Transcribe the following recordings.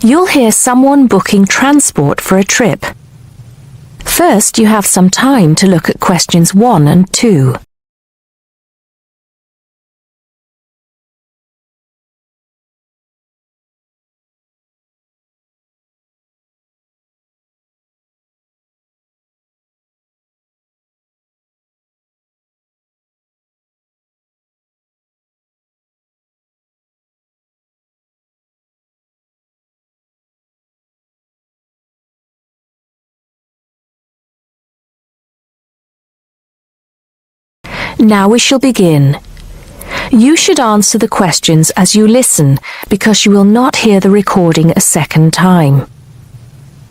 You'll hear someone booking transport for a trip. First, you have some time to look at questions 1 and 2. Now we shall begin. You should answer the questions as you listen because you will not hear the recording a second time.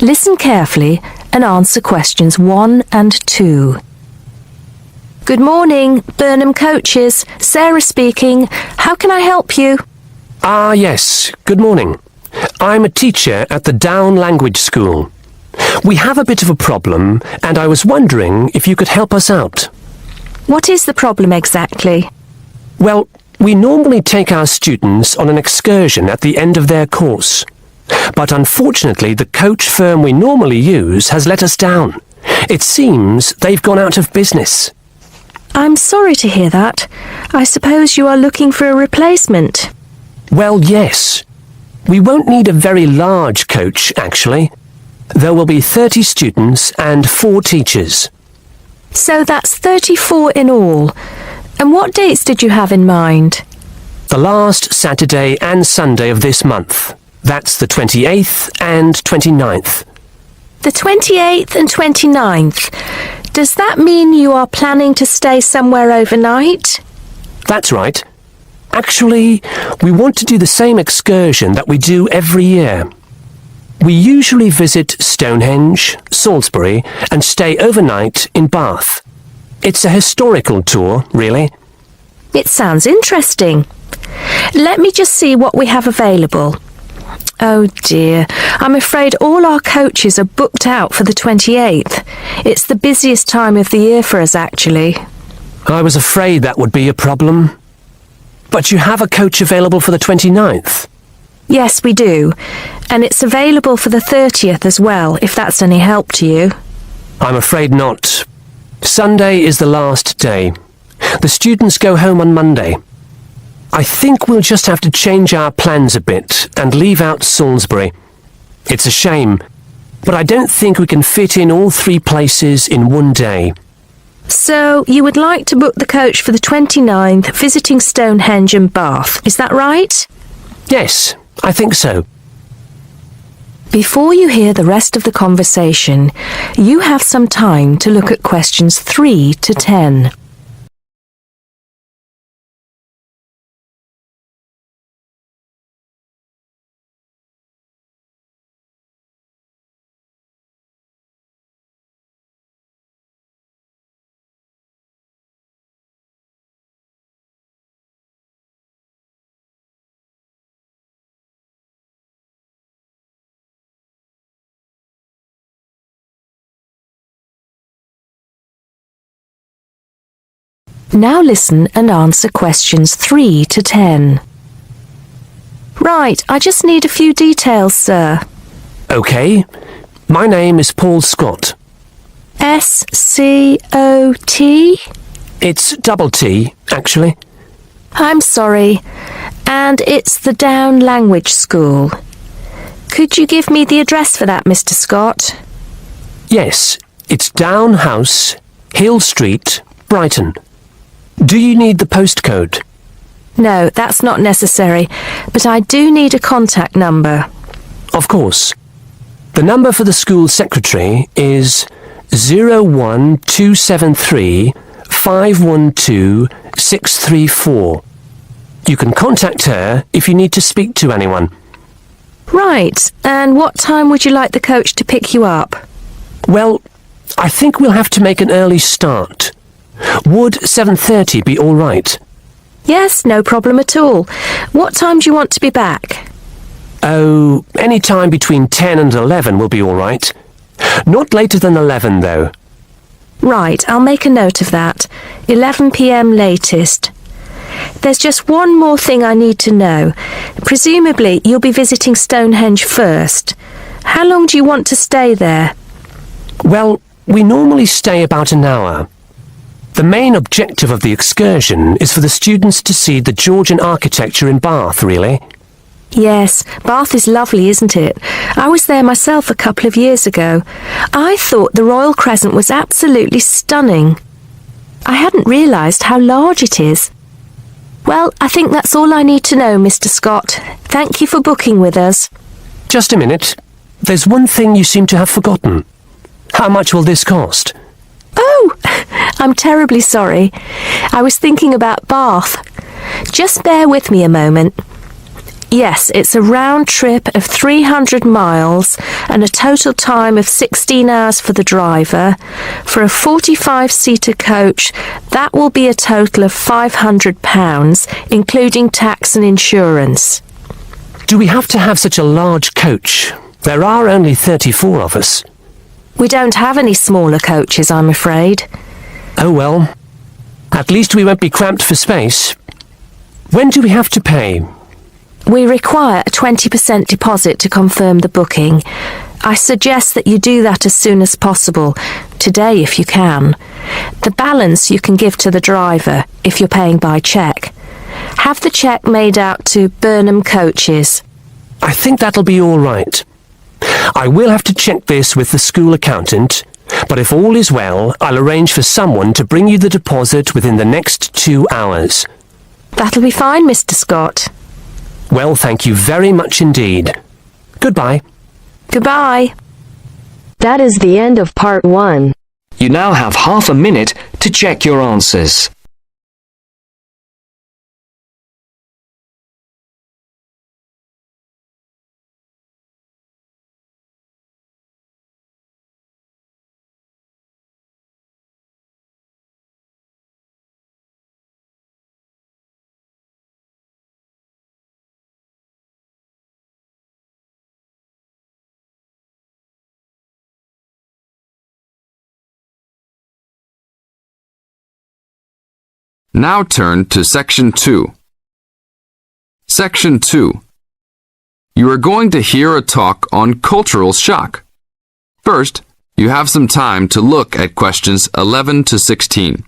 Listen carefully and answer questions 1 and 2. Good morning, Burnham Coaches. Sarah speaking. How can I help you? Yes. Good morning. I'm a teacher at the Down Language School. We have a bit of a problem, and I was wondering if you could help us out. What is the problem exactly? Well, we normally take our students on an excursion at the end of their course. But unfortunately, the coach firm we normally use has let us down. It seems they've gone out of business. I'm sorry to hear that. I suppose you are looking for a replacement. Well, yes. We won't need a very large coach, actually. There will be 30 students and 4 teachers. So that's 34 in all. And what dates did you have in mind? The last Saturday and Sunday of this month. That's the 28th and 29th. The 28th and 29th. Does that mean you are planning to stay somewhere overnight? That's right. Actually, we want to do the same excursion that we do every year. We usually visit Stonehenge, Salisbury, and stay overnight in Bath. It's a historical tour, really. It sounds interesting. Let me just see what we have available. Oh dear, I'm afraid all our coaches are booked out for the 28th. It's the busiest time of the year for us, actually. I was afraid that would be a problem. But you have a coach available for the 29th? Yes, we do. And it's available for the 30th as well, if that's any help to you. I'm afraid not. Sunday is the last day. The students go home on Monday. I think we'll just have to change our plans a bit and leave out Salisbury. It's a shame, but I don't think we can fit in all 3 places in one day. So, you would like to book the coach for the 29th, visiting Stonehenge and Bath, is that right? Yes, I think so. Before you hear the rest of the conversation, you have some time to look at questions 3 to 10. Now listen and answer questions 3 to 10. Right, I just need a few details, sir. OK. My name is Paul Scott. S-C-O-T? It's double T, actually. I'm sorry. And it's the Down Language School. Could you give me the address for that, Mr. Scott? Yes, it's Down House, Hill Street, Brighton. Do you need the postcode? No, that's not necessary, but I do need a contact number. Of course. The number for the school secretary is 01273 512 634. You can contact her if you need to speak to anyone. Right, and what time would you like the coach to pick you up? Well, I think we'll have to make an early start. Would 7:30 be all right? Yes, no problem at all. What time do you want to be back? Oh, any time between 10 and 11 will be all right. Not later than 11, though. Right, I'll make a note of that. 11 p.m. latest. There's just one more thing I need to know. Presumably, you'll be visiting Stonehenge first. How long do you want to stay there? Well, we normally stay about an hour. The main objective of the excursion is for the students to see the Georgian architecture in Bath, really. Yes, Bath is lovely, isn't it? I was there myself a couple of years ago. I thought the Royal Crescent was absolutely stunning. I hadn't realised how large it is. Well, I think that's all I need to know, Mr. Scott. Thank you for booking with us. Just a minute. There's one thing you seem to have forgotten. How much will this cost? Oh, I'm terribly sorry. I was thinking about Bath. Just bear with me a moment. Yes, it's a round trip of 300 miles and a total time of 16 hours for the driver. For a 45-seater coach, that will be a total of £500, including tax and insurance. Do we have to have such a large coach? There are only 34 of us. We don't have any smaller coaches, I'm afraid. Oh well. At least we won't be cramped for space. When do we have to pay? We require a 20% deposit to confirm the booking. I suggest that you do that as soon as possible, today if you can. The balance you can give to the driver if you're paying by cheque. Have the cheque made out to Burnham Coaches. I think that'll be all right. I will have to check this with the school accountant, but if all is well, I'll arrange for someone to bring you the deposit within the next 2 hours. That'll be fine, Mr. Scott. Well, thank you very much indeed. Goodbye. Goodbye. That is the end of part 1. You now have half a minute to check your answers. Now turn to Section 2. Section 2. You are going to hear a talk on cultural shock. First, you have some time to look at questions 11 to 16.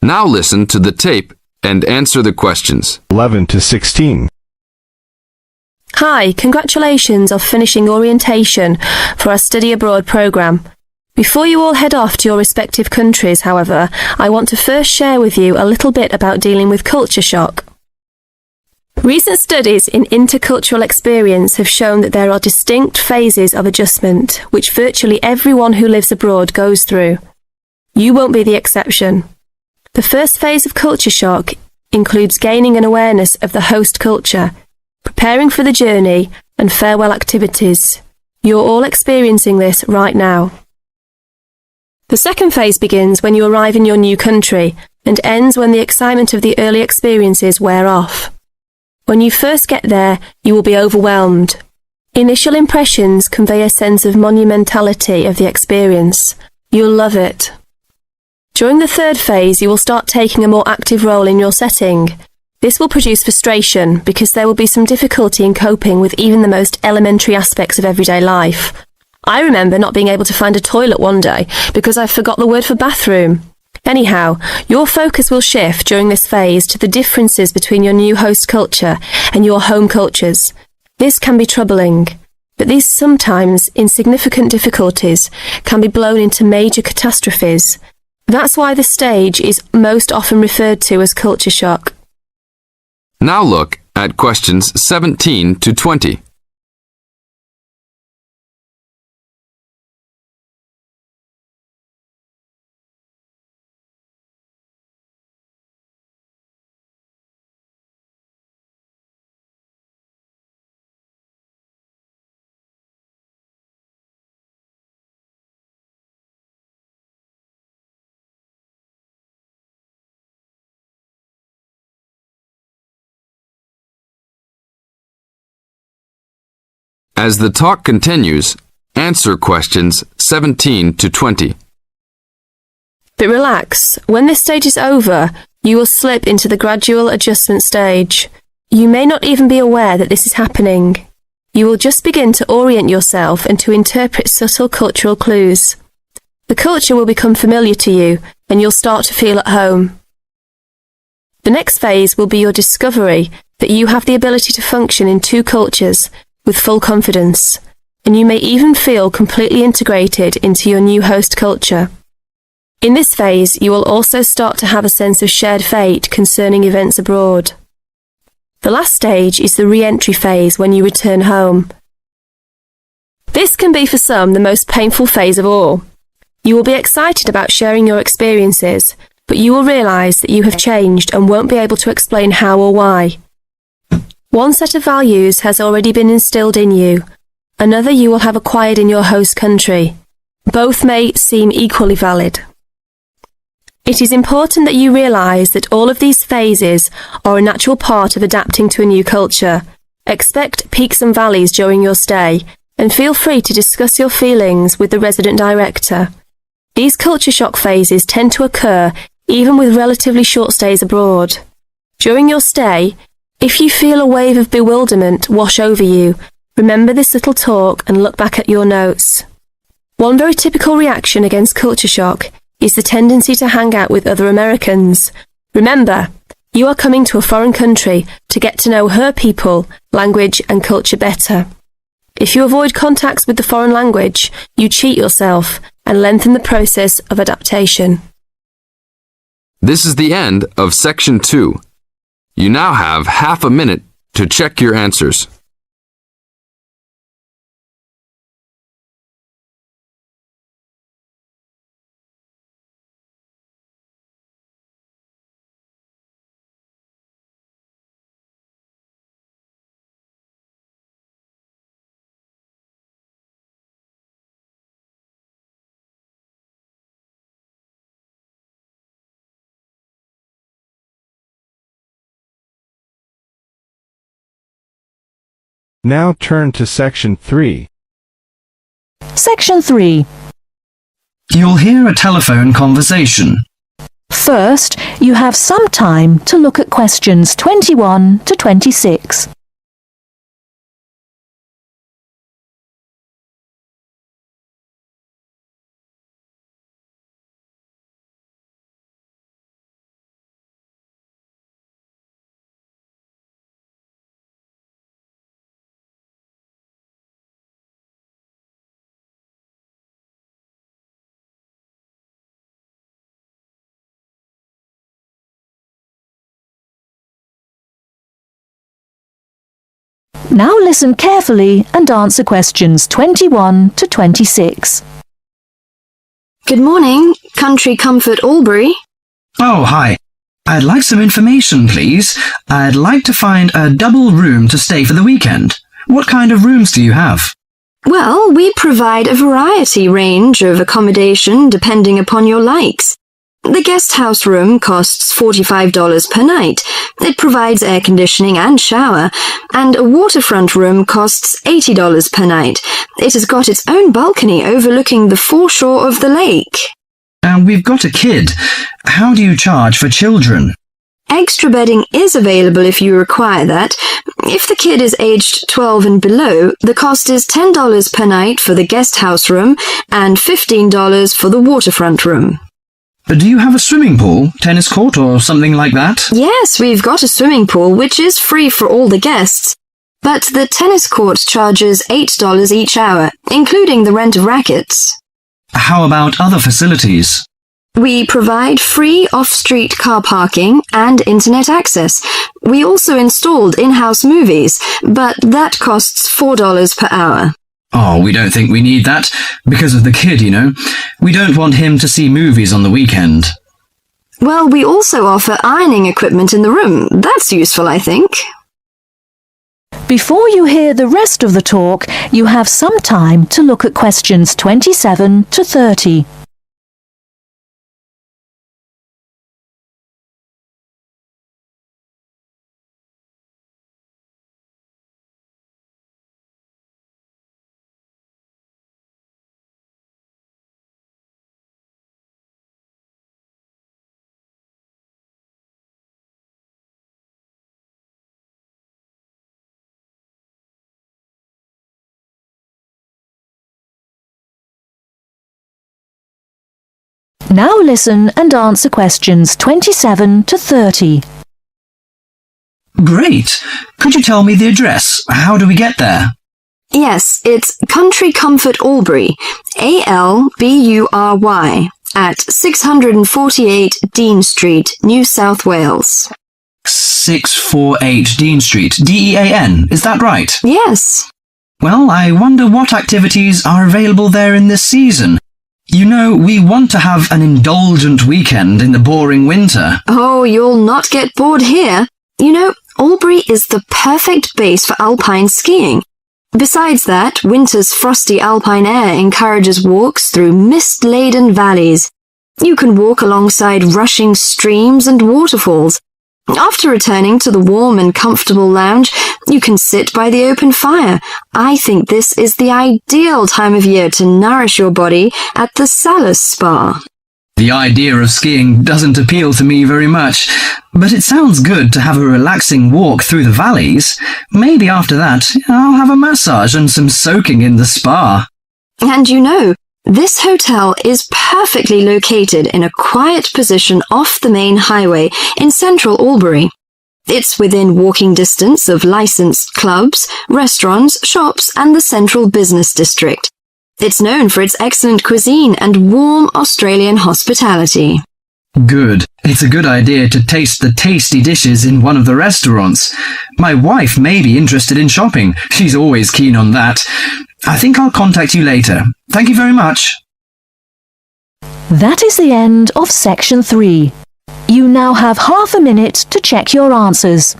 Now listen to the tape and answer the questions. 11 to 16. Hi, congratulations on finishing orientation for our study abroad programme. Before you all head off to your respective countries, however, I want to first share with you a little bit about dealing with culture shock. Recent studies in intercultural experience have shown that there are distinct phases of adjustment which virtually everyone who lives abroad goes through. You won't be the exception. The first phase of culture shock includes gaining an awareness of the host culture, preparing for the journey, and farewell activities. You're all experiencing this right now. The second phase begins when you arrive in your new country and ends when the excitement of the early experiences wear off. When you first get there, you will be overwhelmed. Initial impressions convey a sense of monumentality of the experience. You'll love it. During the third phase, you will start taking a more active role in your setting. This will produce frustration because there will be some difficulty in coping with even the most elementary aspects of everyday life. I remember not being able to find a toilet one day because I forgot the word for bathroom. Anyhow, your focus will shift during this phase to the differences between your new host culture and your home cultures. This can be troubling, but these sometimes insignificant difficulties can be blown into major catastrophes. That's why the stage is most often referred to as culture shock. Now look at questions 17 to 20. As the talk continues, answer questions 17 to 20. But relax, when this stage is over, you will slip into the gradual adjustment stage. You may not even be aware that this is happening. You will just begin to orient yourself and to interpret subtle cultural clues. The culture will become familiar to you, and you'll start to feel at home. The next phase will be your discovery that you have the ability to function in two cultures with full confidence, and you may even feel completely integrated into your new host culture. In this phase, you will also start to have a sense of shared fate concerning events abroad. The last stage is the re-entry phase when you return home. This can be for some the most painful phase of all. You will be excited about sharing your experiences, but you will realise that you have changed and won't be able to explain how or why. One set of values has already been instilled in you, another you will have acquired in your host country. Both may seem equally valid. It is important that you realise that all of these phases are a natural part of adapting to a new culture. Expect peaks and valleys during your stay, and feel free to discuss your feelings with the resident director. These culture shock phases tend to occur even with relatively short stays abroad. During your stay, if you feel a wave of bewilderment wash over you, remember this little talk and look back at your notes. One very typical reaction against culture shock is the tendency to hang out with other Americans. Remember, you are coming to a foreign country to get to know her people, language and culture better. If you avoid contacts with the foreign language, you cheat yourself and lengthen the process of adaptation. This is the end of Section 2. You now have half a minute to check your answers. Now turn to Section 3. Section 3. You'll hear a telephone conversation. First, you have some time to look at questions 21 to 26. Now listen carefully and answer questions 21 to 26. Good morning, Country Comfort Albury. Oh, hi. I'd like some information, please. I'd like to find a double room to stay for the weekend. What kind of rooms do you have? Well, we provide a variety range of accommodation depending upon your likes. The guest house room costs $45 per night. It provides air conditioning and shower, and a waterfront room costs $80 per night. It has got its own balcony overlooking the foreshore of the lake. We've got a kid. How do you charge for children? Extra bedding is available if you require that. If the kid is aged 12 and below, the cost is $10 per night for the guest house room and $15 for the waterfront room. Do you have a swimming pool, tennis court, or something like that? Yes, we've got a swimming pool, which is free for all the guests. But the tennis court charges $8 each hour, including the rent of rackets. How about other facilities? We provide free off-street car parking and internet access. We also installed in-house movies, but that costs $4 per hour. Oh, we don't think we need that. Because of the kid, you know. We don't want him to see movies on the weekend. Well, we also offer ironing equipment in the room. That's useful, I think. Before you hear the rest of the talk, you have some time to look at questions 27 to 30. Now listen and answer questions 27 to 30. Great. Could you tell me the address? How do we get there? Yes, it's Country Comfort Albury, Albury, at 648 Dean Street, New South Wales. 648 Dean Street, Dean, is that right? Yes. Well, I wonder what activities are available there in this season. You know, we want to have an indulgent weekend in the boring winter. Oh, you'll not get bored here. You know, Albury is the perfect base for alpine skiing. Besides that, winter's frosty alpine air encourages walks through mist-laden valleys. You can walk alongside rushing streams and waterfalls. After returning to the warm and comfortable lounge, you can sit by the open fire. I think this is the ideal time of year to nourish your body at the Salus Spa. The idea of skiing doesn't appeal to me very much, but it sounds good to have a relaxing walk through the valleys. Maybe after that, I'll have a massage and some soaking in the spa. And you know, this hotel is perfectly located in a quiet position off the main highway in central Albury. It's within walking distance of licensed clubs, restaurants, shops, and the central business district. It's known for its excellent cuisine and warm Australian hospitality. Good. It's a good idea to taste the tasty dishes in one of the restaurants. My wife may be interested in shopping. She's always keen on that. I think I'll contact you later. Thank you very much. That is the end of section 3. You now have half a minute to check your answers.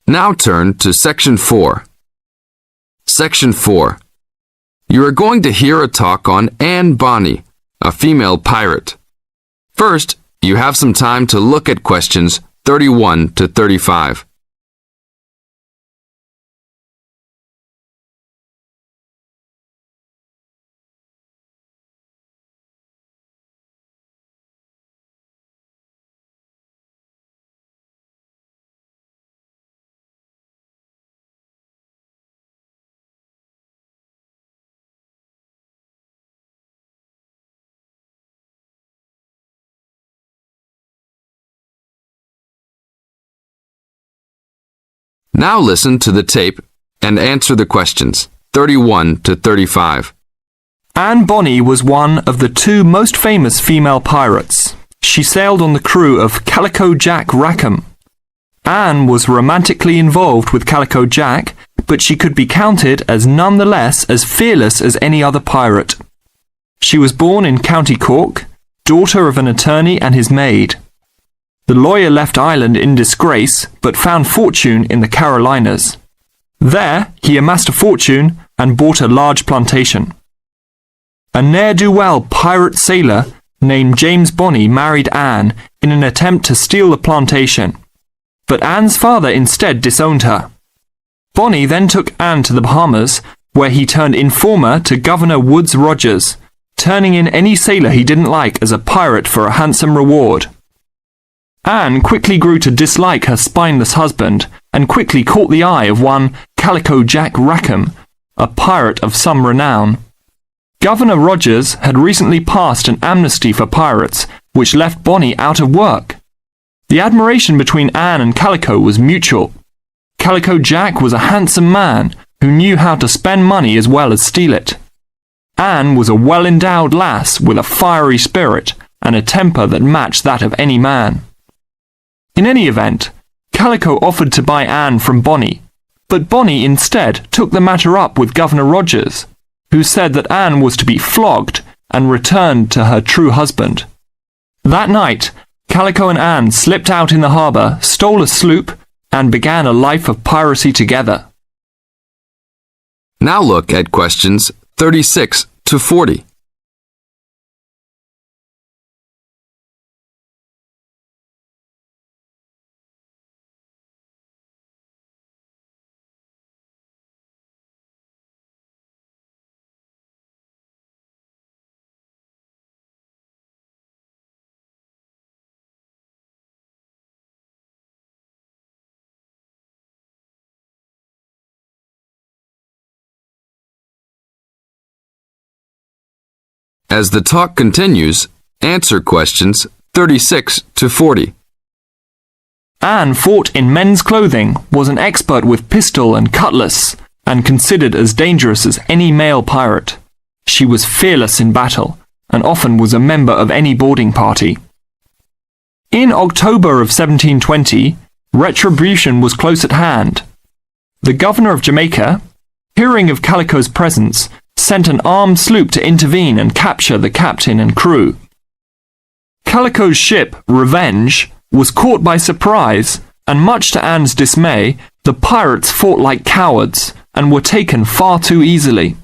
Now turn to Section 4. Section 4. You are going to hear a talk on Anne Bonny, a female pirate. First, you have some time to look at questions 31 to 35. Now listen to the tape and answer the questions 31 to 35. Anne Bonny was one of the 2 most famous female pirates. She sailed on the crew of Calico Jack Rackham. Anne was romantically involved with Calico Jack, but she could be counted as nonetheless as fearless as any other pirate. She was born in County Cork, daughter of an attorney and his maid. The lawyer left Ireland in disgrace, but found fortune in the Carolinas. There, he amassed a fortune and bought a large plantation. A ne'er-do-well pirate sailor named James Bonny married Anne in an attempt to steal the plantation, but Anne's father instead disowned her. Bonny then took Anne to the Bahamas, where he turned informer to Governor Woodes Rogers, turning in any sailor he didn't like as a pirate for a handsome reward. Anne quickly grew to dislike her spineless husband and quickly caught the eye of one Calico Jack Rackham, a pirate of some renown. Governor Rogers had recently passed an amnesty for pirates, which left Bonny out of work. The admiration between Anne and Calico was mutual. Calico Jack was a handsome man who knew how to spend money as well as steal it. Anne was a well-endowed lass with a fiery spirit and a temper that matched that of any man. In any event, Calico offered to buy Anne from Bonny, but Bonny instead took the matter up with Governor Rogers, who said that Anne was to be flogged and returned to her true husband. That night, Calico and Anne slipped out in the harbour, stole a sloop, and began a life of piracy together. Now look at questions 36 to 40. As the talk continues, answer questions 36 to 40. Anne fought in men's clothing, was an expert with pistol and cutlass, and considered as dangerous as any male pirate. She was fearless in battle, and often was a member of any boarding party. In October of 1720, retribution was close at hand. The governor of Jamaica, hearing of Calico's presence, sent an armed sloop to intervene and capture the captain and crew. Calico's ship, Revenge, was caught by surprise, and much to Anne's dismay, the pirates fought like cowards and were taken far too easily.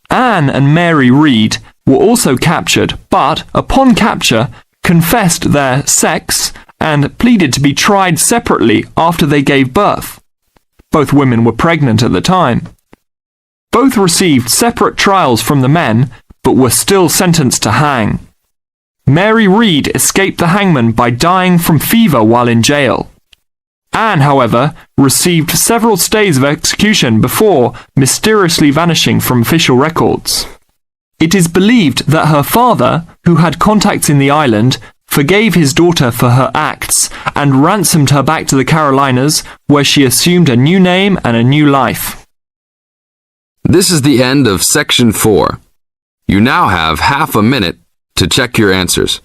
Anne and Mary Read were also captured, but, upon capture, confessed their sex and pleaded to be tried separately after they gave birth. Both women were pregnant at the time. Both received separate trials from the men, but were still sentenced to hang. Mary Read escaped the hangman by dying from fever while in jail. Anne, however, received several stays of execution before mysteriously vanishing from official records. It is believed that her father, who had contacts in the island, forgave his daughter for her acts and ransomed her back to the Carolinas, where she assumed a new name and a new life. This is the end of Section 4. You now have half a minute to check your answers.